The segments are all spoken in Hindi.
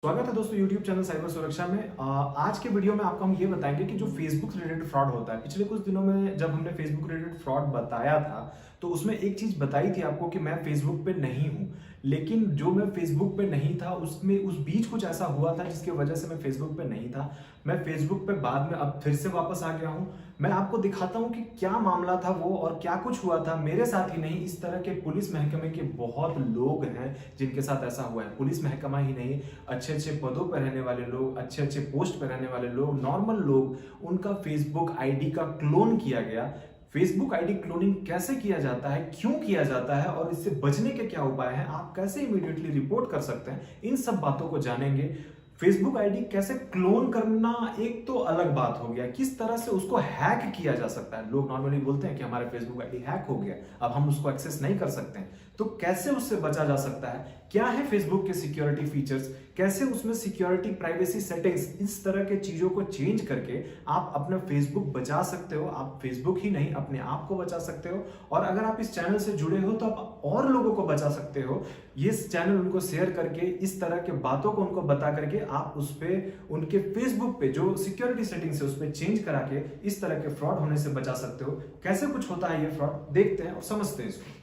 स्वागत है दोस्तों YouTube चैनल साइबर सुरक्षा में। आज के वीडियो में आपको हम ये बताएंगे कि जो फेसबुक रिलेटेड फ्रॉड होता है, पिछले कुछ दिनों में जब हमने फेसबुक रिलेटेड फ्रॉड बताया था तो उसमें एक चीज बताई थी आपको कि मैं फेसबुक पे नहीं हूं, लेकिन जो मैं फेसबुक पे नहीं था उसमें उस बीच कुछ ऐसा हुआ था जिसकी वजह से मैं फेसबुक पे नहीं था। मैं फेसबुक पे बाद में अब फिर से वापस आ गया हूं। मैं आपको दिखाता हूं कि क्या मामला था वो और क्या कुछ हुआ था। मेरे साथ ही नहीं, इस तरह के पुलिस महकमे के बहुत लोग हैं जिनके साथ ऐसा हुआ है। पुलिस महकमा ही नहीं, अच्छे अच्छे पदों पर रहने वाले लोग, अच्छे अच्छे पोस्ट पर रहने वाले लोग, नॉर्मल लोग, उनका फेसबुक आईडी का क्लोन किया गया। फेसबुक आईडी क्लोनिंग कैसे किया जाता है, क्यों किया जाता है और इससे बचने के क्या उपाय हैं, आप कैसे इमीडिएटली रिपोर्ट कर सकते हैं, इन सब बातों को जानेंगे। फेसबुक आईडी कैसे क्लोन करना एक तो अलग बात हो गया, किस तरह से उसको हैक किया जा सकता है। लोग नॉर्मली बोलते हैं कि हमारा फेसबुक आईडी हैक हो गया, अब हम उसको एक्सेस नहीं कर सकते हैं, तो कैसे उससे बचा जा सकता है, क्या है फेसबुक के सिक्योरिटी फीचर्स, कैसे उसमें सिक्योरिटी प्राइवेसी सेटिंग्स, इस तरह के चीजों को चेंज करके आप अपना फेसबुक बचा सकते हो। आप फेसबुक ही नहीं, अपने आप को बचा सकते हो। और अगर आप इस चैनल से जुड़े हो तो आप और लोगों को बचा सकते हो। ये चैनल उनको शेयर करके, इस तरह के बातों को उनको बता करके आप उस पे, उनके फेसबुक पे जो सिक्योरिटी सेटिंग्स है उस पे चेंज करा के इस तरह के फ्रॉड होने से बचा सकते हो। कैसे कुछ होता है ये फ्रॉड, देखते हैं और समझते हैं इसको।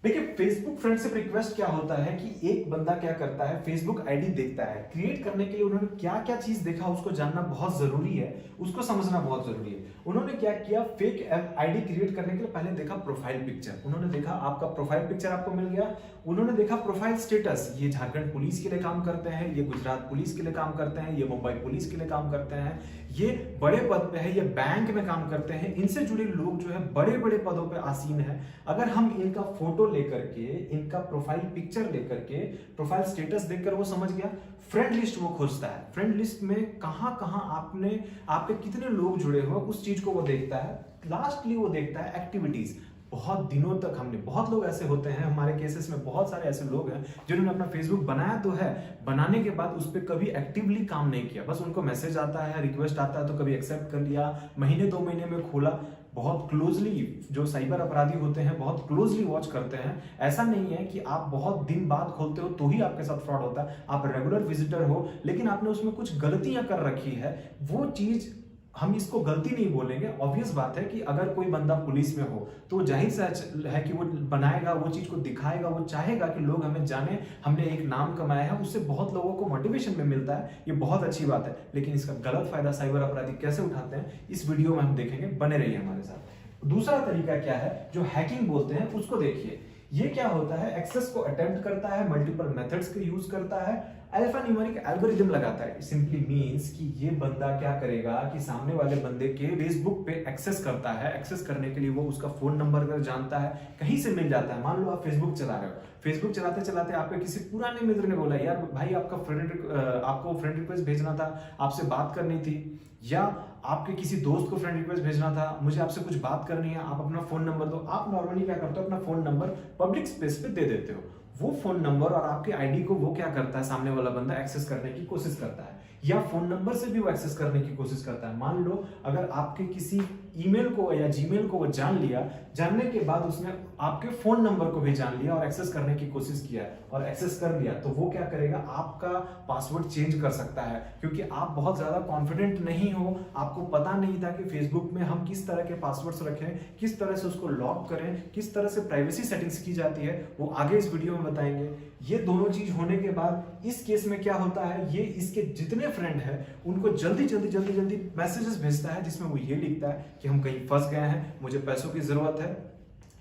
देखिए, फेसबुक फ्रेंडशिप रिक्वेस्ट क्या होता है कि एक बंदा क्या करता है, फेसबुक आईडी देखता है। क्रिएट करने के लिए उन्होंने क्या क्या चीज देखा उसको जानना बहुत जरूरी है, उसको समझना बहुत जरूरी है। उन्होंने क्या किया, फेक आईडी क्रिएट करने के लिए पहले देखा प्रोफाइल पिक्चर। उन्होंने देखा आपका प्रोफाइल पिक्चर आपको मिल गया। उन्होंने देखा प्रोफाइल स्टेटस, ये झारखंड पुलिस के लिए काम करते हैं, ये गुजरात पुलिस के लिए काम करते हैं, ये मुंबई पुलिस के लिए काम करते हैं, ये बड़े पद पे है, ये बैंक में काम करते हैं। इनसे जुड़े लोग जो है बड़े बड़े पदों पे आसीन है। अगर हम इनका फोटो लेकर के, इनका प्रोफाइल पिक्चर लेकर के, प्रोफाइल स्टेटस देखकर वो समझ गया। फ्रेंड लिस्ट वो खोजता है, फ्रेंड लिस्ट में कहां कहां आपने, आपके कितने लोग जुड़े हो उस चीज को वो देखता है। लास्टली वो देखता है एक्टिविटीज। बहुत दिनों तक हमने, बहुत लोग ऐसे होते हैं हमारे केसेस में, बहुत सारे ऐसे लोग हैं जिन्होंने अपना फेसबुक बनाया तो है, बनाने के बाद उस पर कभी एक्टिवली काम नहीं किया। बस उनको मैसेज आता है, रिक्वेस्ट आता है तो कभी एक्सेप्ट कर लिया, महीने 2 महीने में खोला। बहुत क्लोजली जो साइबर अपराधी होते हैं बहुत क्लोजली वॉच करते हैं। ऐसा नहीं है कि आप बहुत दिन बाद खोलते हो तो ही आपके साथ फ्रॉड होता है। आप रेगुलर विजिटर हो लेकिन आपने उसमें कुछ गलतियां कर रखी है, वो चीज हम इसको गलती नहीं बोलेंगे। ऑब्वियस बात है कि अगर कोई बंदा पुलिस में हो तो जाहिर सा है कि वो बनाएगा, वो चीज को दिखाएगा, वो चाहेगा कि लोग हमें जाने, हमने एक नाम कमाया है, उससे बहुत लोगों को मोटिवेशन में मिलता है, ये बहुत अच्छी बात है। लेकिन इसका गलत फायदा साइबर अपराधी कैसे उठाते हैं इस वीडियो में हम देखेंगे, बने रहिए हमारे साथ। दूसरा तरीका क्या है जो हैकिंग बोलते हैं, उसको देखिए। ये क्या होता है, एक्सेस को अटेम्प्ट करता है, मल्टीपल मेथड्स का यूज करता है, अल्फा न्यूमेरिक एल्गोरिदम लगाता है। सिंपली मींस कि ये बंदा क्या करेगा कि सामने वाले बंदे के फेसबुक पे एक्सेस करता है। एक्सेस करने के लिए वो उसका फोन नंबर अगर जानता है, कहीं से मिल जाता है। मान लो आप फेसबुक चला रहे हो, फेसबुक चलाते चलाते आपके किसी पुराने मित्र ने बोला, यार भाई आपको फ्रेंड रिक्वेस्ट भेजना था, आपसे बात करनी थी, या आपके किसी दोस्त को फ्रेंड रिक्वेस्ट भेजना था, मुझे आपसे कुछ बात करनी है, आप अपना फोन नंबर दो। आप नॉर्मली क्या करते हो, अपना फोन नंबर पब्लिक स्पेस पे दे देते हो। वो फोन नंबर और आपके आईडी को वो क्या करता है, सामने वाला बंदा एक्सेस करने की कोशिश करता है, या फोन नंबर से भी वो एक्सेस करने की कोशिश करता है। मान लो अगर आपके किसी ईमेल को या जीमेल को वो जान लिया, जानने के बाद उसने आपके फोन नंबर को भी जान लिया और एक्सेस करने की कोशिश किया और एक्सेस कर लिया, तो वो क्या करेगा, आपका पासवर्ड चेंज कर सकता है। क्योंकि आप बहुत ज्यादा कॉन्फिडेंट नहीं हो, आपको पता नहीं था कि फेसबुक में हम किस तरह के पासवर्ड्स रखें, किस तरह से उसको लॉक करें, किस तरह से प्राइवेसी सेटिंग्स की जाती है, वो आगे इस वीडियो में बताएंगे। ये दोनों चीज होने के बाद इस केस में क्या होता है, ये इसके जितने फ्रेंड हैं उनको जल्दी जल्दी जल्दी जल्दी मैसेजेस भेजता है जिसमें वो ये लिखता है कि हम कहीं फंस गए हैं, मुझे पैसों की जरूरत है,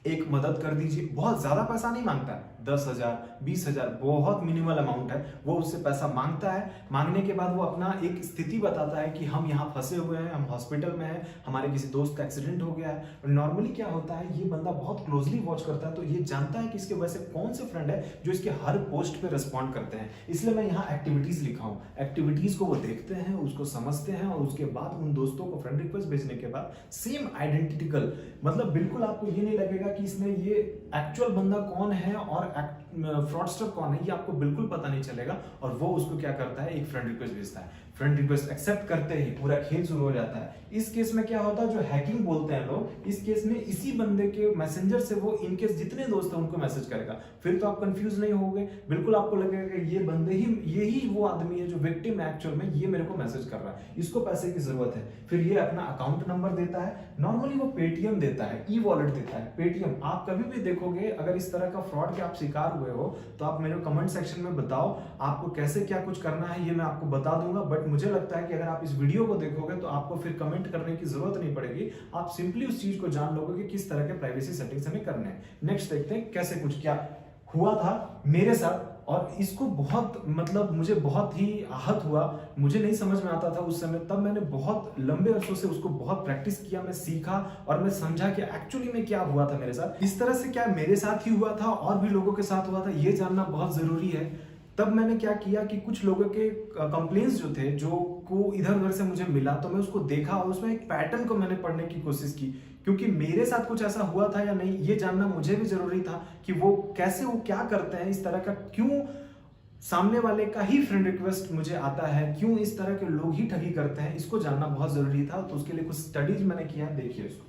एक मदद कर दीजिए। बहुत ज्यादा पैसा नहीं मांगता, 10,000 20,000 बहुत मिनिमल अमाउंट है। वो उससे पैसा मांगता है, मांगने के बाद वो अपना एक स्थिति बताता है कि हम यहाँ फंसे हुए हैं, हम हॉस्पिटल में हैं, हमारे किसी दोस्त का एक्सीडेंट हो गया है। नॉर्मली क्या होता है, ये बंदा बहुत क्लोजली वॉच करता है तो ये जानता है कि इसके वजह से कौन से फ्रेंड है जो इसके हर पोस्ट पे रिस्पॉन्ड करते हैं। इसलिए मैं यहाँ एक्टिविटीज लिखा हूँ। एक्टिविटीज को वो देखते हैं, उसको समझते हैं और उसके बाद उन दोस्तों को फ्रेंड रिक्वेस्ट भेजने के बाद सेम आइडेंटिटिकल, मतलब बिल्कुल आपको ये नहीं लगेगा कि इसने ये एक्चुअल बंदा कौन है और फ्रॉडस्टर कौन है ये आपको बिल्कुल पता नहीं चलेगा, और वो उसको क्या करता है, एक फ्रेंड रिक्वेस्ट भेजता है। फ्रेंड रिक्वेस्ट एक्सेप्ट करते ही पूरा खेल शुरू हो जाता है। इस केस में क्या होता है, जो हैकिंग बोलते हैं लोग, इस केस में इसी बंदे के मैसेंजर से वो इनकेस जितने दोस्त हैं उनको मैसेज करेगा। फिर तो आप कंफ्यूज नहीं होगे, बिल्कुल आपको लगेगा कि ये बंदे ही, यही वो आदमी है जो विक्टिम है एक्चुअल में, ये मेरे को मैसेज कर रहा है, इसको पैसे की जरूरत है। फिर ये अपना अकाउंट नंबर देता है, नॉर्मली वो पेटीएम देता है, ई वॉलेट देता है, पेटीएम। आप कभी भी देखोगे अगर इस तरह का फ्रॉड के आप शिकार हुए हो तो आप मेरे कमेंट सेक्शन में बताओ आपको कैसे क्या कुछ करना है, ये मैं आपको बता दूंगा। बट मुझे लगता है कि अगर आप इस वीडियो को देखोगे तो आपको फिर कमेंट करने की जरूरत नहीं पड़ेगी, आप सिंपली उस चीज को जान लोगे कि किस तरह के प्राइवेसी सेटिंग्स हमें करने हैं। नेक्स्ट देखते हैं कैसे कुछ क्या हुआ था मेरे साथ, और इसको बहुत मतलब मुझे बहुत ही आहत हुआ, मुझे नहीं समझ में आता था उस समय। तब मैंने बहुत लंबे अरसों से उसको बहुत प्रैक्टिस किया, मैं सीखा और मैं समझा कि एक्चुअली में क्या हुआ था मेरे साथ। इस तरह से क्या मेरे साथ ही हुआ था और भी लोगों के साथ हुआ था, ये जानना बहुत जरूरी है। तब मैंने क्या किया कि कुछ लोगों के कंप्लेंट्स जो थे, जो को इधर उधर से मुझे मिला, तो मैं उसको देखा और उसमें एक पैटर्न को मैंने पढ़ने की कोशिश की, क्योंकि मेरे साथ कुछ ऐसा हुआ था या नहीं ये जानना मुझे भी जरूरी था कि वो कैसे, वो क्या करते हैं इस तरह का, क्यों सामने वाले का ही फ्रेंड रिक्वेस्ट मुझे आता है, क्यों इस तरह के लोग ही ठगी करते हैं, इसको जानना बहुत जरूरी था। तो उसके लिए कुछ स्टडीज मैंने किया, देखिए इसको।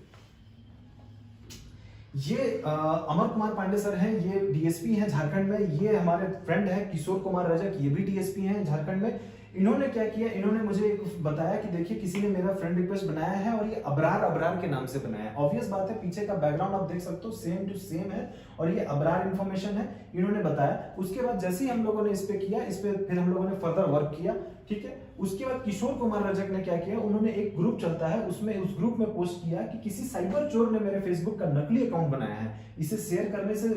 ये अमर कुमार पांडे सर हैं, ये डीएसपी हैं झारखंड में। ये हमारे फ्रेंड है किशोर कुमार रजक, ये भी डीएसपी हैं झारखंड में। इन्होंने क्या किया, इन्होंने मुझे बताया कि देखिए किसी ने मेरा फ्रेंड रिक्वेस्ट बनाया है और ये अबरार अबरार के नाम से बनाया है। ऑब्वियस बात है, पीछे का बैकग्राउंड आप देख सकते हो सेम टू सेम है, और ये अबरार इन्फॉर्मेशन है, इन्होंने बताया। उसके बाद जैसे ही हम लोगों ने इस पे किया, इस पे फिर हम लोगों ने फर्दर वर्क किया, ठीक है। उसके बाद किशोर कुमार रजक ने क्या किया, उन्होंने एक ग्रुप चलता है, उसमें उस ग्रुप में पोस्ट किया कि किसी साइबर चोर ने मेरे फेसबुक का नकली अकाउंट बनाया है, इसे शेयर करने से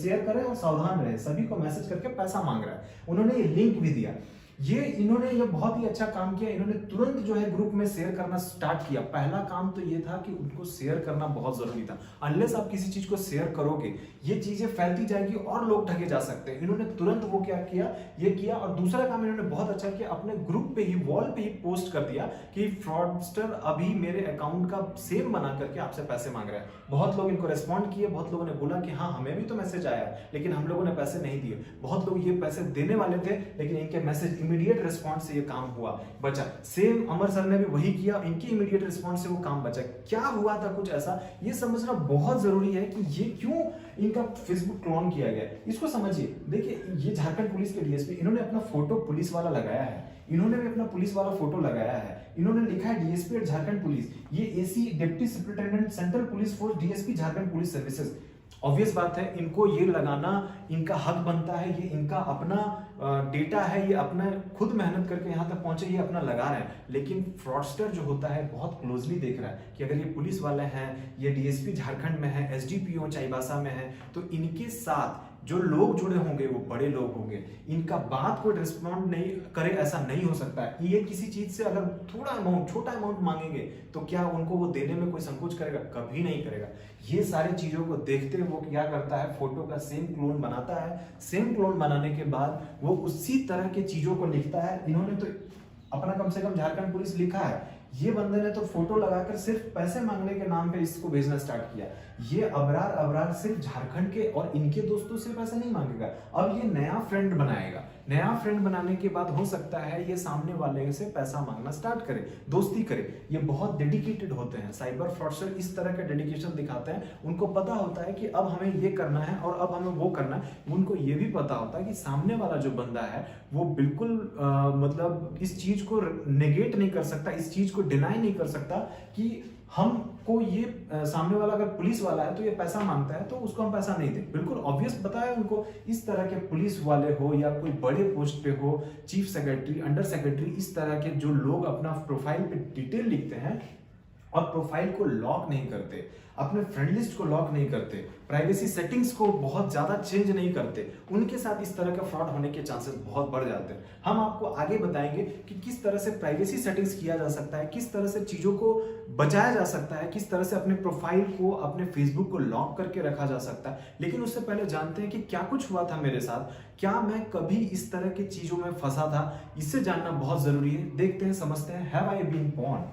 शेयर करें और सावधान रहे, सभी को मैसेज करके पैसा मांग रहा है। उन्होंने ये लिंक भी दिया। इन्होंने ये बहुत ही अच्छा काम किया, इन्होंने तुरंत जो है ग्रुप में शेयर करना स्टार्ट किया। पहला काम तो ये था कि उनको शेयर करना बहुत जरूरी था। अनलेस आप किसी चीज को शेयर करोगे ये चीजें फैलती जाएगी और लोग ठगे जा सकते हैं। इन्होंने तुरंत वो क्या किया, ये किया। और दूसरा काम इन्होंने बहुत अच्छा किया, अपने ग्रुप पे ही, वॉल पे ही पोस्ट कर दिया कि फ्रॉडस्टर अभी मेरे अकाउंट का सेम बना करके आपसे पैसे मांग रहा है। बहुत लोग इनको रेस्पॉन्ड किए, बहुत लोगों ने बोला कि हाँ हमें भी तो मैसेज आया है लेकिन हम लोगों ने पैसे नहीं दिए। बहुत लोग ये पैसे देने वाले थे लेकिन इनके मैसेज इमीडिएट रिस्पॉन्स से ये काम हुआ, बचा। सेम अमर सर ने भी वही किया, इनकी इमीडिएट रिस्पॉन्स से वो काम बचा। क्या हुआ था कुछ ऐसा, ये समझना बहुत जरूरी है कि ये क्यों इनका फेसबुक क्लोन किया गया। इसको समझिए। देखिए ये झारखंड पुलिस के डीएसपी, इन्होंने अपना फोटो पुलिस वाला लगाया है, इन्होंने भी अपना पुलिस वाला फोटो लगाया है। इन्होंने लिखा है डीएसपी एट झारखंड पुलिस, ये AC deputy superintendent central police force DSP Jharkhand police services. Obvious बात है, इनको ये लगाना इनका हक बनता है, ये इनका अपना डेटा है, ये अपना खुद मेहनत करके यहाँ तक पहुंचे, ये अपना लगा रहे हैं। लेकिन फ्रॉडस्टर जो होता है बहुत क्लोजली देख रहा है कि अगर ये पुलिस वाले हैं, ये डीएसपी झारखंड में है, एसडीपीओ चाईबासा में है, तो इनके साथ जो लोग जुड़े होंगे वो बड़े लोग होंगे। इनका बात कोई रिस्पॉन्ड नहीं करे ऐसा नहीं हो सकता है। ये किसी चीज से अगर थोड़ा अमाउंट, छोटा अमाउंट मांगेंगे तो क्या उनको वो देने में कोई संकोच करेगा? कभी नहीं करेगा। ये सारी चीजों को देखते वो क्या करता है, फोटो का सेम क्लोन बनाता है। सेम क्लोन बनाने के बाद वो उसी तरह के चीजों को लिखता है। इन्होंने तो अपना कम से कम झारखंड पुलिस लिखा है, ये बंदे ने तो फोटो लगाकर सिर्फ पैसे मांगने के नाम पे इसको भेजना स्टार्ट किया। ये अबरार अबरार सिर्फ झारखंड के और इनके दोस्तों से पैसे नहीं मांगेगा, अब ये नया फ्रेंड बनाएगा। नया फ्रेंड बनाने के बाद हो सकता है ये सामने वाले से पैसा मांगना स्टार्ट करे, दोस्ती करे। ये बहुत डेडिकेटेड होते हैं, साइबर फ्रॉडस्टर इस तरह का डेडिकेशन दिखाते हैं। उनको पता होता है कि अब हमें ये करना है और अब हमें वो करना है। उनको ये भी पता होता है कि सामने वाला जो बंदा है वो बिल्कुल मतलब इस चीज को नेगेट नहीं कर सकता, इस चीज को डिनाई नहीं कर सकता कि हमको ये सामने वाला अगर पुलिस वाला है तो ये पैसा मांगता है तो उसको हम पैसा नहीं दें। बिल्कुल ऑब्वियस बताया उनको। इस तरह के पुलिस वाले हो या कोई बड़े पोस्ट पे हो, चीफ सेक्रेटरी, अंडर सेक्रेटरी, इस तरह के जो लोग अपना प्रोफाइल पे डिटेल लिखते हैं और प्रोफाइल को लॉक नहीं करते, अपने फ्रेंड लिस्ट को लॉक नहीं करते, प्राइवेसी सेटिंग्स को बहुत ज्यादा चेंज नहीं करते, उनके साथ इस तरह का फ्रॉड होने के चांसेस बहुत बढ़ जाते हैं। हम आपको आगे बताएंगे कि किस तरह से प्राइवेसी सेटिंग्स किया जा सकता है, किस तरह से चीजों को बचाया जा सकता है, किस तरह से अपने प्रोफाइल को, अपने फेसबुक को लॉक करके रखा जा सकता है। लेकिन उससे पहले जानते हैं कि क्या कुछ हुआ था मेरे साथ, क्या मैं कभी इस तरह की चीजों में फंसा था, इससे जानना बहुत जरूरी है। देखते हैं, समझते हैं। हैव आई बीन पॉर्न?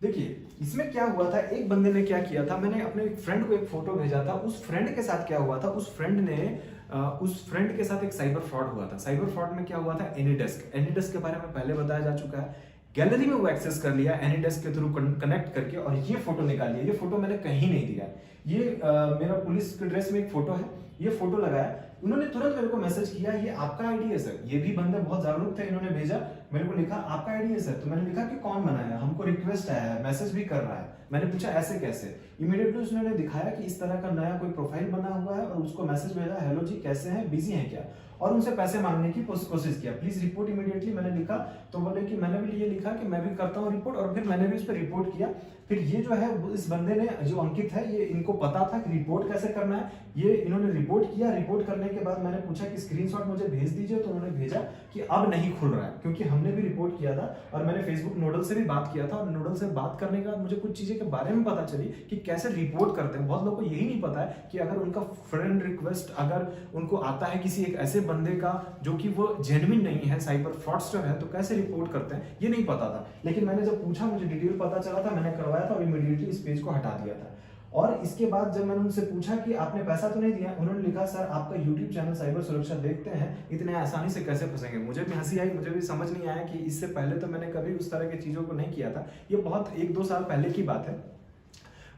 देखिए, इसमें क्या हुआ था, एक बंदे ने क्या किया था, मैंने अपने एक फ्रेंड को एक फोटो भेजा था, उस फ्रेंड के साथ क्या हुआ था, उस फ्रेंड के साथ एक साइबर फ्रॉड हुआ था। साइबर फ्रॉड में क्या हुआ था, एनीडेस्क, एनीडेस्क के बारे में पहले बताया जा चुका है। गैलरी में वो एक्सेस कर लिया एनीडेस्क के थ्रू कनेक्ट करके, और ये फोटो निकाल लिया। ये फोटो मैंने कहीं नहीं दिया, ये मेरा पुलिस के ड्रेस में एक फोटो है, ये फोटो लगाया। उन्होंने तुरंत मेरे को मैसेज किया, ये आपका आईडी है सर। ये भी बंदे बहुत जागरूक थे, इन्होंने भेजा, मेरे को लिखा आपका आईडी है सर। तो मैंने लिखा कि कौन बनाया, हमको रिक्वेस्ट आया है, मैसेज भी कर रहा है। मैंने पूछा ऐसे कैसे। इमीडिएटली उसने दिखाया कि इस तरह का नया कोई प्रोफाइल बना हुआ है, और उसको मैसेज भेजा, हेलो जी कैसे हैं, बिजी हैं क्या, और उनसे पैसे मांगने की कोशिश किया, प्लीज रिपोर्ट इमीडिएटली। मैंने लिखा तो बोले कि मैंने भी ये लिखा कि मैं भी करता हूँ रिपोर्ट, और फिर मैंने भी उस पर रिपोर्ट किया। फिर ये जो है, इस बंदे ने, जो अंकित है, ये इनको पता था कि रिपोर्ट कैसे करना है। ये इन्होंने रिपोर्ट किया। रिपोर्ट करने के बाद मैंने पूछा कि स्क्रीनशॉट मुझे भेज दीजिए, तो उन्होंने भेजा कि अब नहीं खुल रहा है, क्योंकि हमने भी रिपोर्ट किया था और मैंने फेसबुक नोडल से भी बात किया था। और नोडल से बात करने के बाद मुझे कुछ चीजें के बारे में पता चली कि कैसे रिपोर्ट करते हैं। बहुत लोगों को यही नहीं पता है कि अगर उनका फ्रेंड रिक्वेस्ट अगर उनको आता है किसी एक ऐसे बंदे का जो कि वो जेन्युइन नहीं है, साइबर फ्रॉडस्टर है, तो कैसे रिपोर्ट करते हैं, ये नहीं पता था। लेकिन मैंने जब पूछा, मुझे डिटेल पता चला था, मैंने करवाया था और इमीडिएटली इस पेज को हटा दिया था। और इसके बाद जब मैंने उनसे पूछा कि आपने पैसा तो नहीं दिया, उन्होंने लिखा सर आपका यूट्यूब चैनल साइबर सुरक्षा देखते हैं, इतने आसानी से कैसे फंसेंगे। मुझे भी हंसी आई, मुझे भी समझ नहीं आया कि इससे पहले तो मैंने कभी उस तरह की चीजों को नहीं किया था। ये बहुत 1-2 साल पहले की बात है।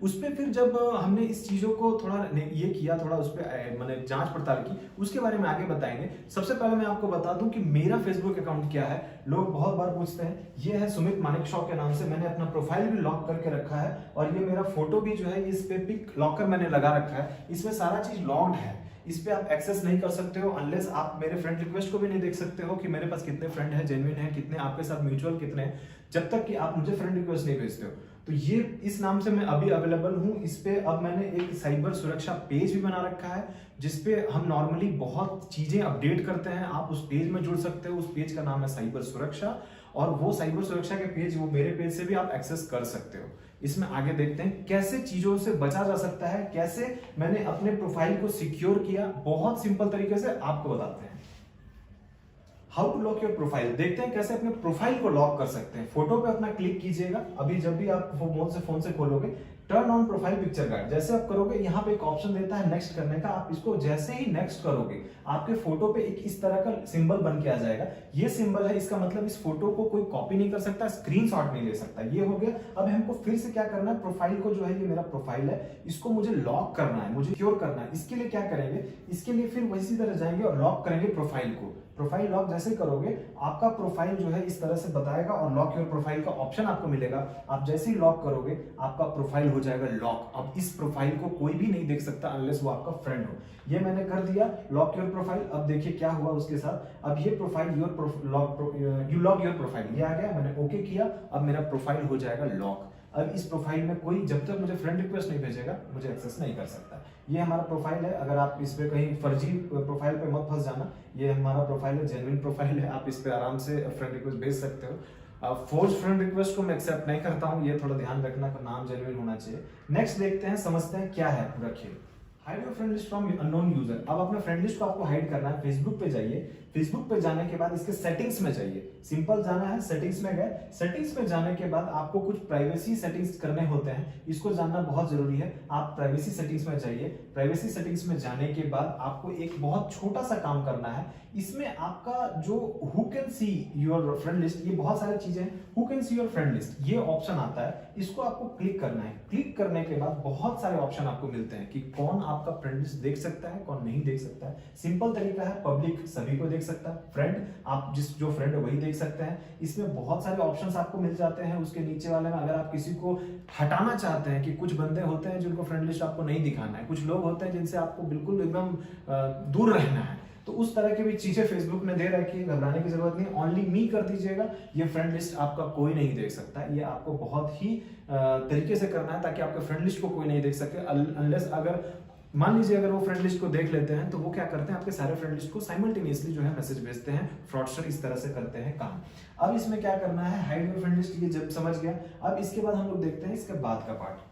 उस पर फिर जब हमने इस चीज़ों को थोड़ा ये किया, थोड़ा उस पर मैंने जांच पड़ताल की, उसके बारे में आगे बताएंगे। सबसे पहले मैं आपको बता दूं कि मेरा फेसबुक अकाउंट क्या है। लोग बहुत बार पूछते हैं। ये है सुमित मानिक शॉ के नाम से, मैंने अपना प्रोफाइल भी लॉक करके रखा है, और ये मेरा फोटो भी जो है, इस पे पिक लॉकर मैंने लगा रखा है। इसमें सारा चीज लॉक्ड है, इस पे आप एक्सेस नहीं कर सकते हो अनलेस आप मेरे फ्रेंड रिक्वेस्ट को भी नहीं देख सकते हो कि मेरे पास कितने फ्रेंड है, जेन्युइन है कितने, आपके साथ म्यूचुअल कितने हैं, जब तक कि आप मुझे फ्रेंड रिक्वेस्ट नहीं भेजते हो। तो ये इस नाम से मैं अभी अवेलेबल हूं। इस पे अब मैंने एक साइबर सुरक्षा पेज भी बना रखा है, जिसपे हम नॉर्मली बहुत चीजें अपडेट करते हैं। आप उस पेज में जुड़ सकते हो, उस पेज का नाम है साइबर सुरक्षा, और वो साइबर सुरक्षा के पेज, वो मेरे पेज से भी आप एक्सेस कर सकते हो। इसमें आगे देखते हैं कैसे चीजों से बचा जा सकता है, कैसे मैंने अपने प्रोफाइल को सिक्योर किया। बहुत सिंपल तरीके से आपको बताते हैं। How to lock your profile. देखते हैं कैसे अपने प्रोफाइल को लॉक कर सकते हैं। फोटो पे अपना क्लिक कीजिएगा। अभी जब भी आप फोन से खोलोगे, turn on profile picture guard, जैसे आप करोगे, यहाँ पे एक ऑप्शन देता है नेक्स्ट करने का। आप इसको जैसे ही नेक्स्ट करोगे, आपके फोटो पे एक इस तरह का सिंबल बन के आ जाएगा। ये सिंबल है, इसका मतलब इस फोटो को कोई कॉपी नहीं कर सकता, स्क्रीनशॉट नहीं ले सकता। ये हो गया। अब हमको फिर से क्या करना है, प्रोफाइल को जो है, ये मेरा प्रोफाइल है, इसको मुझे लॉक करना है, मुझे सिक्योर करना है। इसके लिए क्या करेंगे, इसके लिए फिर वैसी तरह जाएंगे और लॉक करेंगे प्रोफाइल को। प्रोफाइल लॉक जैसे करोगे, आपका प्रोफाइल जो है इस तरह से बताएगा, और लॉक योर प्रोफाइल का ऑप्शन आपको मिलेगा। आप जैसे ही लॉक करोगे, आपका प्रोफाइल हो जाएगा लॉक। अब इस प्रोफाइल को कोई भी नहीं देख सकता अनलेस वो आपका फ्रेंड हो। ये मैंने कर दिया, लॉक योर प्रोफाइल। अब देखिए क्या हुआ उसके साथ। अब ये profile you lock your profile, ये आ गया, मैंने ओके किया। अब मेरा प्रोफाइल हो जाएगा लॉक। अब इस प्रोफाइल में कोई, जब तक मुझे फ्रेंड रिक्वेस्ट नहीं भेजेगा, मुझे एक्सेस नहीं कर सकता। ये हमारा प्रोफाइल है। अगर आप इस पे कहीं फर्जी प्रोफाइल पे मत फंस जाना, ये हमारा प्रोफाइल है, जेन्युइन प्रोफाइल है। आप इस पे आराम से फ्रेंड रिक्वेस्ट भेज सकते हो। फोर्स फ्रेंड रिक्वेस्ट को मैं एक्सेप्ट नहीं करता हूँ, ये थोड़ा ध्यान रखना, नाम जेन्युइन होना चाहिए। नेक्स्ट देखते हैं, समझते हैं क्या है पूरा खेल। Hide your friend list from unknown user. अब अपने फ्रेंड लिस्ट को आपको हाइड करना है। फेसबुक पे जाइए, फेसबुक पे जाने के बाद इसके सेटिंग्स में जाइए। सिंपल जाना है, सेटिंग्स में गए। सेटिंग्स में जाने के बाद आपको कुछ प्राइवेसी सेटिंग्स करने होते हैं, इसको जानना बहुत जरूरी है। आप प्राइवेसी सेटिंग्स में जाइए। प्राइवेसी सेटिंग्स में जाने के बाद आपको एक बहुत छोटा सा काम करना है। इसमें आपका जो who can see your friend list, ये बहुत सारी चीजें हैं। Who can see your friend list, ये ऑप्शन आता है, इसको आपको क्लिक करना है। क्लिक करने के बाद बहुत सारे ऑप्शन आपको मिलते हैं कि कौन आपका फ्रेंड लिस्ट देख सकता है, कौन नहीं देख सकता है। सिंपल तरीका है, पब्लिक सभी को देख सकता है, फ्रेंड आप जो फ्रेंड है वही देख सकते हैं। इसमें बहुत सारे ऑप्शंस आपको मिल जाते हैं। उसके नीचे वाले में अगर आप किसी को हटाना चाहते हैं, कि कुछ बंदे होते हैं जिनको फ्रेंड लिस्ट आपको नहीं दिखाना है, कुछ लोग होते हैं जिनसे आपको बिल्कुल एकदम दूर रहना है, तो उस तरह की भी चीजें फेसबुक ने दे रखी है। घबराने की जरूरत नहीं, ओनली मी कर दीजिएगा। ये फ्रेंड लिस्ट आपका कोई नहीं देख सकता। ये आपको बहुत ही तरीके से करना है ताकि आपके फ्रेंड लिस्ट को कोई नहीं देख सके। अनलेस अगर मान लीजिए अगर वो फ्रेंड लिस्ट को देख लेते हैं, तो वो क्या करते हैं, आपके सारे फ्रेंड लिस्ट को साइमल्टेनियसली जो है मैसेज भेजते हैं। फ्रॉडस्टर इस तरह से करते हैं काम। अब इसमें क्या करना है, हाइड योर फ्रेंड लिस्ट, ये जब समझ गया। अब इसके बाद हम लोग देखते हैं इसके बाद का part.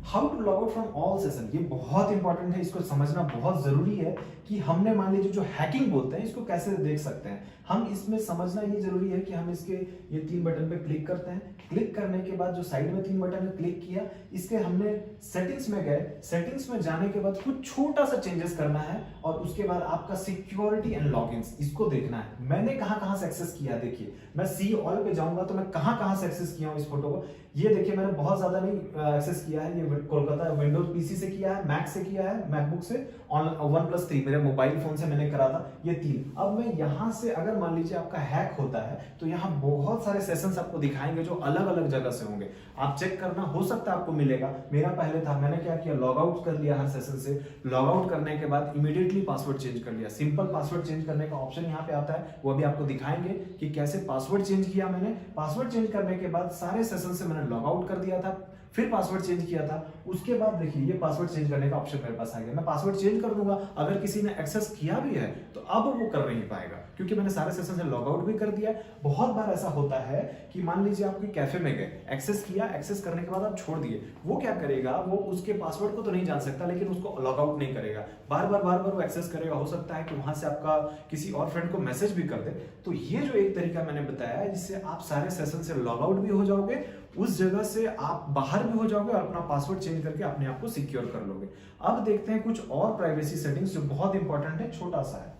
How to log out from all session, ये बहुत इंपॉर्टेंट है, इसको समझना बहुत जरूरी है कि हमने मान लीजिए जो हैकिंग बोलते हैं इसको कैसे देख सकते हैं। हम इसमें समझना ये जरूरी है कि हम इसके ये 3 बटन पे क्लिक करते हैं। क्लिक करने के बाद जो साइड में 3 बटन है क्लिक किया, इसके हमने सेटिंग्स में गए, सेटिंग्स में जाने के बाद कुछ छोटा सा चेंजेस करना है और उसके बाद आपका सिक्योरिटी एंड लॉगिन्स इसको देखना है। मैंने कहां से एक्सेस किया, देखिए मैं सी ऑल पे जाऊंगा तो मैं कहां से एक्सेस किया हूं इस फोटो को। ये देखिए मैंने बहुत ज्यादा नहीं एक्सेस किया है, ये कोलकाता विंडोज पीसी से किया है, मैक से किया है, मैकबुक से, OnePlus 3 मेरे मोबाइल फोन से मैंने करा था, ये 3। अब मैं यहां से अगर मान लीजिए आपका हैक होता है तो यहाँ बहुत सारे सेशंस आपको दिखाएंगे जो अलग अलग जगह से होंगे, आप चेक करना, हो सकता है आपको मिलेगा। मेरा पहले था, मैंने क्या किया, लॉग आउट कर लिया हर सेशन से। लॉग आउट करने के बाद इमीडिएटली पासवर्ड चेंज कर लिया। सिंपल पासवर्ड चेंज करने का ऑप्शन यहाँ पे आता है, वो अभी आपको दिखाएंगे कि कैसे पासवर्ड चेंज किया मैंने। पासवर्ड चेंज करने के बाद सारे सेशन से मैंने लॉग आउट कर दिया था, फिर पासवर्ड चेंज किया था। उसके बाद देखिए ये पासवर्ड चेंज करने का ऑप्शन मेरे पास आ गया, मैं पासवर्ड चेंज कर दूंगा। अगर किसी ने एक्सेस किया भी है तो अब वो कर नहीं पाएगा क्योंकि मैंने सारे सेशन से लॉग आउट भी कर दिया। बहुत बार ऐसा होता है कि मान लीजिए आप कोई कैफे में गए, एक्सेस किया, एक्सेस करने के बाद आप छोड़ दिए, वो क्या करेगा, वो उसके पासवर्ड को तो नहीं जान सकता लेकिन उसको लॉग आउट नहीं करेगा, बार बार वो एक्सेस करेगा। हो सकता है कि वहां से आपका किसी और फ्रेंड को मैसेज भी कर दे। तो ये जो एक तरीका मैंने बताया है जिससे आप सारे सेशन से लॉग आउट भी हो जाओगे, उस जगह से आप बाहर भी हो जाओगे और अपना पासवर्ड चेंज करके अपने आप को सिक्योर कर लोगे। अब देखते हैं कुछ और प्राइवेसी सेटिंग्स जो बहुत इंपॉर्टेंट है, छोटा सा है।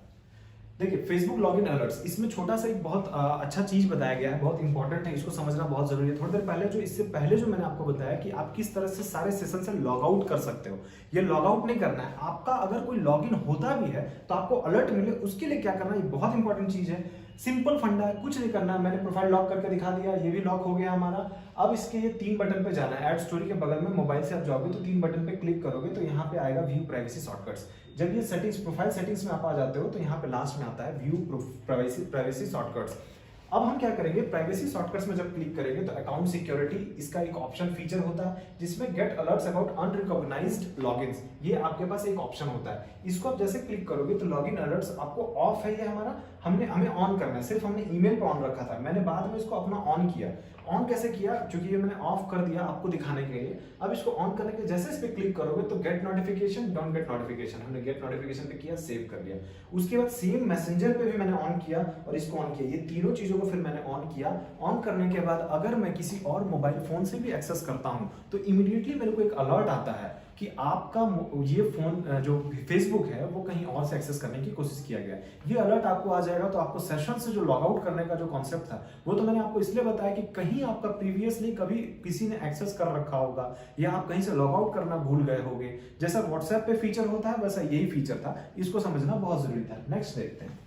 देखिए फेसबुक लॉगिन अलर्ट्स, इसमें छोटा सा एक बहुत अच्छा चीज बताया गया है, बहुत इंपॉर्टेंट है, इसको समझना बहुत जरूरी है। थोड़ी देर पहले जो इससे पहले जो मैंने आपको बताया कि आप किस तरह से सारे सेशन से लॉग आउट कर सकते हो, ये लॉग आउट नहीं करना है आपका। अगर कोई लॉगिन होता भी है तो आपको अलर्ट मिले, उसके लिए क्या करना है, ये बहुत इंपॉर्टेंट चीज है। सिंपल फंडा है, कुछ नहीं करना है। मैंने प्रोफाइल लॉक करके दिखा दिया, ये भी लॉक हो गया हमारा। अब इसके ये 3 बटन पे जाना है, ऐड स्टोरी के बगल में मोबाइल से आप जाओगे तो 3 बटन पे क्लिक करोगे तो यहाँ पे आएगा व्यू प्राइवेसी शॉर्टकट्स। जब ये सेटिंग्स, प्रोफाइल सेटिंग्स में आप आ जाते हो तो यहाँ पे लास्ट में आता है व्यू प्राइवेसी शॉर्टकट्स। अब हम क्या करेंगे, प्राइवेसी शॉर्टकट्स में जब क्लिक करेंगे तो अकाउंट सिक्योरिटी, इसका एक ऑप्शन फीचर होता है जिसमें get alerts about unrecognised logins, ये आपके पास एक ऑप्शन होता है। इसको आप जैसे क्लिक करोगे तो लॉगिन अलर्ट्स आपको ऑफ है, ये हमारा हमें ऑन करना है, सिर्फ हमने ईमेल पे ऑन रखा था, मैंने बाद में इसको अपना ऑन किया। ऑन कैसे किया, क्योंकि ये मैंने ऑफ कर दिया आपको दिखाने के लिए। अब इसको ऑन करने के जैसे इस पे क्लिक करोगे तो get notification, don't get notification, हमने गेट नोटिफिकेशन पे किया, सेव कर लिया। उसके बाद सेम मैसेंजर पे भी मैंने ऑन किया और इसको ऑन किया, ये तीनों चीजों को फिर मैंने ऑन किया। ऑन करने के बाद अगर मैं किसी और मोबाइल फोन से भी एक्सेस करता हूं तो इमीडिएटली मेरे को एक अलर्ट आता है कि आपका ये फोन जो फेसबुक है वो कहीं और से एक्सेस करने की कोशिश किया गया है। ये अलर्ट आपको आ जाएगा तो आपको सेशन से जो लॉग आउट करने का जो कॉन्सेप्ट था वो तो मैंने आपको इसलिए बताया कि कहीं आपका प्रीवियसली कभी किसी ने एक्सेस कर रखा होगा या आप कहीं से लॉग आउट करना भूल गए होंगे। जैसा व्हाट्सएप पे फीचर होता है वैसा यही फीचर था, इसको समझना बहुत जरूरी था। नेक्स्ट देखते हैं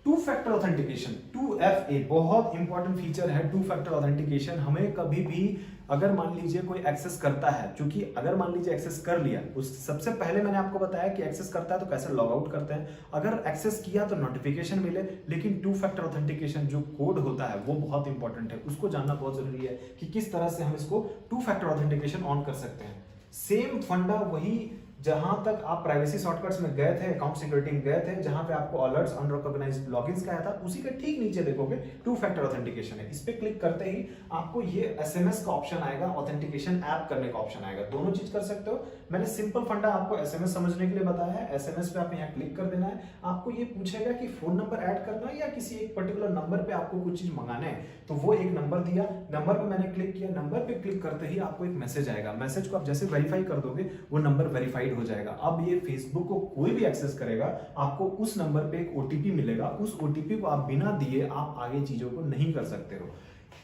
टू फैक्टर ऑथेंटिकेशन, 2FA, बहुत इंपॉर्टेंट फीचर है। 2 फैक्टर ऑथेंटिकेशन हमें कभी भी अगर मान लीजिए कोई एक्सेस करता है, क्योंकि अगर मान लीजिए एक्सेस कर लिया, उस सबसे पहले मैंने आपको बताया कि एक्सेस करता है तो कैसे लॉग आउट करते हैं। अगर एक्सेस किया तो नोटिफिकेशन मिले, लेकिन 2 फैक्टर ऑथेंटिकेशन जो कोड होता है वो बहुत इंपॉर्टेंट है, उसको जानना बहुत जरूरी है कि किस तरह से हम इसको 2 फैक्टर ऑथेंटिकेशन ऑन कर सकते हैं। सेम फंडा वही जहां तक आप प्राइवेसी शॉर्टकट्स में गए थे, अकाउंट सिक्योरिटी में गए थे, जहां पे आपको अलर्ट्स अनरिकॉग्नाइज्ड लॉगिन्स का आया था, उसी के ठीक नीचे देखोगे 2 फैक्टर ऑथेंटिकेशन है। इस पे क्लिक करते ही आपको ये एसएमएस का ऑप्शन आएगा, ऑथेंटिकेशन ऐप करने का ऑप्शन आएगा, दोनों चीज कर सकते हो। मैंने सिंपल फंडा आपको एसएमएस समझने के लिए बताया है। एसएमएस पे आप यहाँ क्लिक कर देना है, आपको ये पूछेगा कि फोन नंबर ऐड करना है या किसी एक पर्टिकुलर नंबर पे आपको कुछ चीज मंगाना है, तो वो एक नंबर दिया, नंबर पे मैंने क्लिक किया। नंबर पे क्लिक करते ही आपको एक मैसेज आएगा, मैसेज को आप जैसे वेरीफाई कर दोगे वो नंबर वेरीफाइड हो जाएगा। अब ये फेसबुक को कोई भी एक्सेस करेगा, आपको उस नंबर पे एक ओटीपी मिलेगा, उस ओटीपी को आप बिना दिए आप आगे चीजों को नहीं कर सकते हो।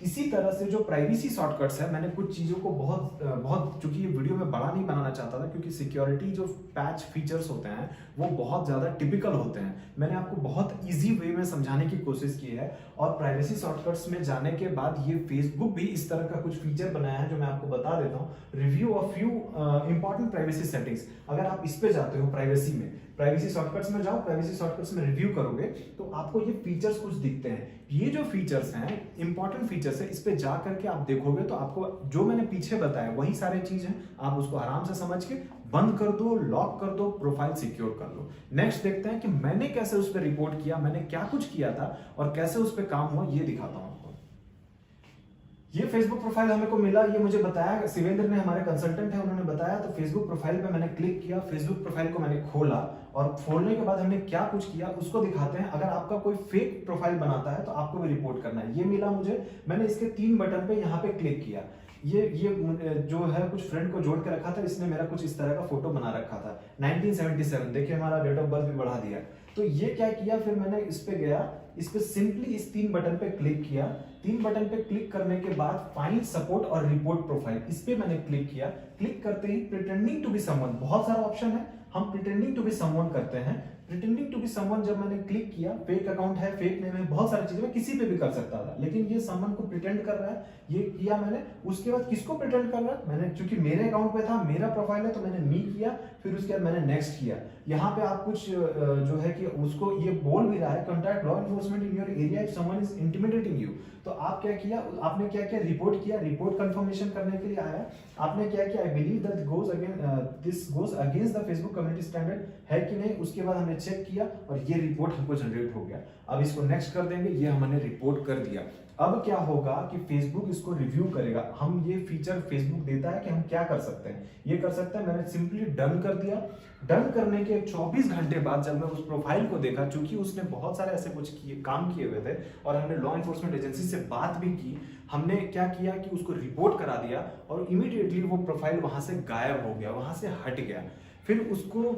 इसी तरह से जो प्राइवेसी शॉर्टकट्स है, मैंने कुछ चीजों को बहुत चूंकि ये वीडियो में बड़ा नहीं बनाना चाहता था क्योंकि सिक्योरिटी जो पैच फीचर्स होते हैं वो बहुत ज्यादा टिपिकल होते हैं, मैंने आपको बहुत इजी वे में समझाने की कोशिश की है। और प्राइवेसी शॉर्टकट्स में जाने के बाद ये फेसबुक भी इस तरह का कुछ फीचर बनाया है जो मैं आपको बता देता हूँ। Review of few important privacy settings, अगर आप इस पे जाते हो प्राइवेसी में, प्राइवेसी शॉर्टकट्स में जाओ, प्राइवेसी शॉर्टकट्स में रिव्यू करोगे तो आपको ये फीचर्स कुछ दिखते हैं। ये जो फीचर्स हैं इंपॉर्टेंट फीचर्स है, इस पे जा करके आप देखोगे तो आपको जो मैंने पीछे बताया वही सारे चीज हैं, आप उसको आराम से समझ के बंद कर दो, लॉक कर दो, प्रोफाइल सिक्योर कर लो। नेक्स्ट देखते हैं कि मैंने कैसे उस पर रिपोर्ट किया, मैंने क्या कुछ किया था और कैसे उस पर काम हुआ, ये दिखाता हूं आपको। ये फेसबुक प्रोफाइल हमें को मिला, ये मुझे बताया शिवेंद्र ने, हमारे कंसल्टेंट है, उन्होंने बताया। तो फेसबुक प्रोफाइल पे मैंने क्लिक किया, फेसबुक प्रोफाइल को मैंने खोला और खोलने के बाद हमने क्या कुछ किया उसको दिखाते हैं। अगर आपका कोई फेक प्रोफाइल बनाता है तो आपको भी रिपोर्ट करना है। ये मिला मुझे, मैंने इसके 3 बटन पे यहाँ पे क्लिक किया। ये जो है कुछ फ्रेंड को जोड़ के रखा था, इसने मेरा कुछ इस तरह का फोटो बना रखा था 1977, देखिए हमारा डेट ऑफ बर्थ भी बढ़ा दिया। तो ये क्या किया, फिर मैंने इस पे गया, इस पे सिंपली इस 3 बटन पे क्लिक किया। 3 बटन पे क्लिक करने के बाद फाइंड सपोर्ट और रिपोर्ट प्रोफाइल, इस पे मैंने क्लिक किया। क्लिक करते ही प्रिटेंडिंग टू बी समवन, बहुत सारा ऑप्शन है, हम प्रिटेंडिंग टू बी समवन करते हैं। प्रिटेंडिंग टू बी समवन जब मैंने क्लिक किया, फेक अकाउंट है, फेक नेम है, बहुत सारी चीजें, मैं किसी पे भी कर सकता था, लेकिन ये समवन को प्रिटेंड कर रहा है, ये किया मैंने। उसके बाद किसको प्रिटेंड कर रहा है, मैंने चूंकि मेरे अकाउंट पे था, मेरा प्रोफाइल है, तो मैंने मी किया। फिर उसके बाद मैंने नेक्स्ट किया। यहाँ पे आप कुछ जो है कि उसको ये बोल भी रहा है, contact law enforcement in your area if someone is intimidating you. तो आप क्या किया, आपने क्या किया, रिपोर्ट किया। रिपोर्ट कंफर्मेशन करने के लिए आया, आपने क्या किया, I believe that this goes against the Facebook community standard, है कि नहीं। उसके बाद हमने चेक किया और ये रिपोर्ट हमको जनरेट हो गया। अब इसको नेक्स्ट कर देंगे, ये हमने रिपोर्ट कर दिया। अब क्या होगा कि फेसबुक इसको रिव्यू करेगा। हम ये फीचर फेसबुक देता है कि हम क्या कर सकते हैं, ये कर सकते हैं। मैंने सिंपली डन कर दिया। डन करने के 24 घंटे बाद जब मैं उस प्रोफाइल को देखा, चूंकि उसने बहुत सारे ऐसे कुछ काम किए हुए थे और हमने लॉ एनफोर्समेंट एजेंसी से बात भी की, हमने क्या किया कि उसको रिपोर्ट करा दिया और इमीडिएटली वो प्रोफाइल वहां से गायब हो गया, वहां से हट गया। फिर उसको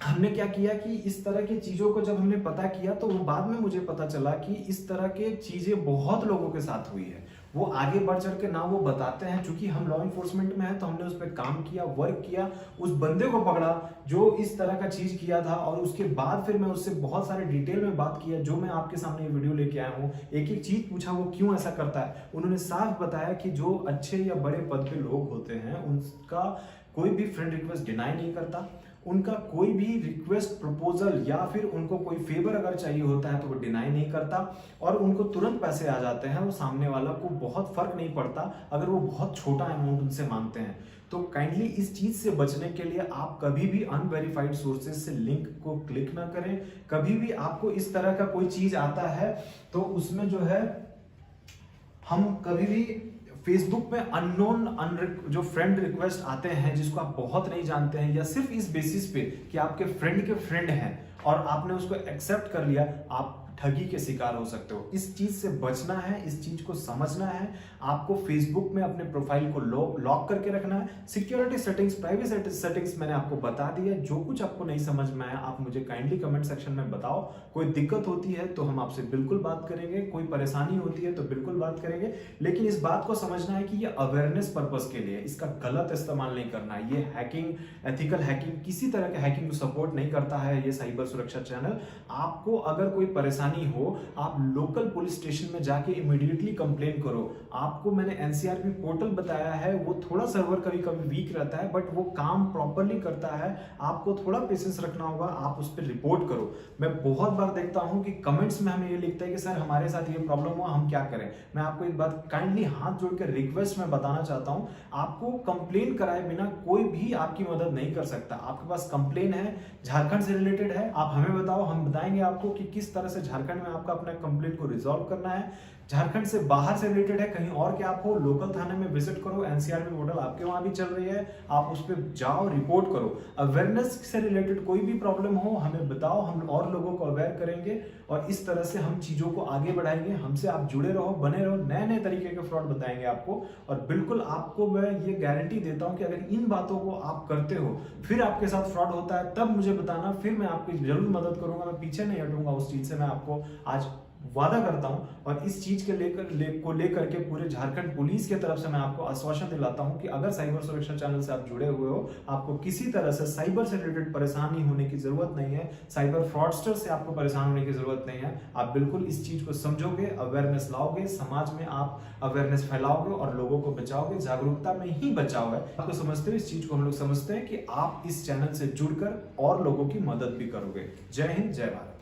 हमने क्या किया कि इस तरह की चीजों को जब हमने पता किया, तो वो बाद में मुझे पता चला कि इस तरह के चीजें बहुत लोगों के साथ हुई है। वो आगे बढ़ चढ़ के ना वो बताते हैं, क्योंकि हम लॉ एनफोर्समेंट में हैं, तो हमने उस पर काम किया, वर्क किया, उस बंदे को पकड़ा जो इस तरह का चीज किया था। और उसके बाद फिर मैं उससे बहुत सारे डिटेल में बात किया, जो मैं आपके सामने वीडियो लेके आया हूँ। एक एक चीज पूछा, वो क्यों ऐसा करता है। उन्होंने साफ बताया कि जो अच्छे या बड़े पद पे लोग होते हैं, उनका कोई भी फ्रेंड रिक्वेस्ट डिनाई नहीं करता, उनका कोई भी रिक्वेस्ट प्रपोजल या फिर उनको कोई फेवर अगर चाहिए होता है तो वो डिनाई नहीं करता, और उनको तुरंत पैसे आ जाते हैं। वो सामने वाला को बहुत फर्क नहीं पड़ता अगर वो बहुत छोटा अमाउंट उनसे मांगते हैं। तो काइंडली इस चीज से बचने के लिए आप कभी भी अनवेरिफाइड सोर्सेज से लिंक को क्लिक ना करें। कभी भी आपको इस तरह का कोई चीज आता है तो उसमें जो है, हम कभी भी फेसबुक में अननोन जो फ्रेंड रिक्वेस्ट आते हैं जिसको आप बहुत नहीं जानते हैं, या सिर्फ इस बेसिस पे कि आपके फ्रेंड के फ्रेंड हैं और आपने उसको एक्सेप्ट कर लिया, आप ठगी के शिकार हो सकते हो। इस चीज से बचना है, इस चीज को समझना है। आपको फेसबुक में अपने प्रोफाइल को लॉक करके रखना है। सिक्योरिटी सेटिंग्स, प्राइवेसी सेटिंग्स मैंने आपको बता दी है। जो कुछ आपको नहीं समझ में आया, आप मुझे काइंडली कमेंट सेक्शन में बताओ। कोई दिक्कत होती है तो हम आपसे बिल्कुल बात करेंगे, कोई परेशानी होती है तो बिल्कुल बात करेंगे। लेकिन इस बात को समझना है कि ये अवेयरनेस पर्पस के लिए, इसका गलत इस्तेमाल नहीं करना है। ये हैकिंग, एथिकल हैकिंग, किसी तरह के हैकिंग को सपोर्ट नहीं करता है ये साइबर सुरक्षा चैनल। आपको अगर कोई परेशानी हो, आप लोकल पुलिस स्टेशन में जाके इमीडिएटली कंप्लेन करो। आपको मैंने एनसीआरबी पोर्टल बताया है, वो थोड़ा सर्वर कभी कभी वीक रहता है, बट वो काम प्रॉपरली करता है। आपको थोड़ा पेशेंस रखना होगा, आप उस पर रिपोर्ट करो। मैं बहुत बार देखता हूं कि कमेंट्स में हमें ये लिखता है कि सर हमारे साथ ये प्रॉब्लम हुआ, हम क्या करें। मैं आपको एक बात काइंडली हाथ जोड़ के रिक्वेस्ट में बताना चाहता हूं, आपको कंप्लेन कराए बिना कोई भी आपकी मदद नहीं कर सकता। आपके पास कंप्लेन है, झारखंड से रिलेटेड है, आप हमें बताओ, हम बताएंगे आपको कि किस तरह से झारखंड में आपका अपना कंप्लेंट को रिजॉल्व करना है। झारखंड से बाहर से रिलेटेड है, कहीं और के आप हो, लोकल थाने में विजिट करो, एनसीआरबी पोर्टल आपके वहां भी चल रही है, आप उस पर जाओ, रिपोर्ट करो। अवेयरनेस से रिलेटेड कोई भी प्रॉब्लम हो हमें बताओ, हम और लोगों को अवेयर करेंगे और इस तरह से हम चीजों को आगे बढ़ाएंगे। हमसे आप जुड़े रहो, बने रहो, नए नए तरीके के फ्रॉड बताएंगे आपको। और बिल्कुल आपको मैं ये गारंटी देता हूं कि अगर इन बातों को आप करते हो, फिर आपके साथ फ्रॉड होता है, तब मुझे बताना, फिर मैं आपकी जरूर मदद करूंगा। मैं पीछे नहीं हटूंगा उस चीज से, मैं आपको आज वादा करता हूं। और इस चीज के लेकर के पूरे झारखंड पुलिस के तरफ से मैं आपको आश्वासन दिलाता हूं कि अगर साइबर सुरक्षा चैनल से आप जुड़े हुए हो, आपको किसी तरह से साइबर से रिलेटेड परेशानी होने की जरूरत नहीं है, साइबर फ्रॉडस्टर से आपको परेशान होने की जरूरत नहीं है। आप बिल्कुल इस चीज को समझोगे, अवेयरनेस लाओगे, समाज में आप अवेयरनेस फैलाओगे और लोगों को बचाओगे। जागरूकता में ही बचाव है। आपको समझते हो, इस चीज को हम लोग समझते हैं कि आप इस चैनल से जुड़कर और लोगों की मदद भी करोगे। जय हिंद, जय भारत।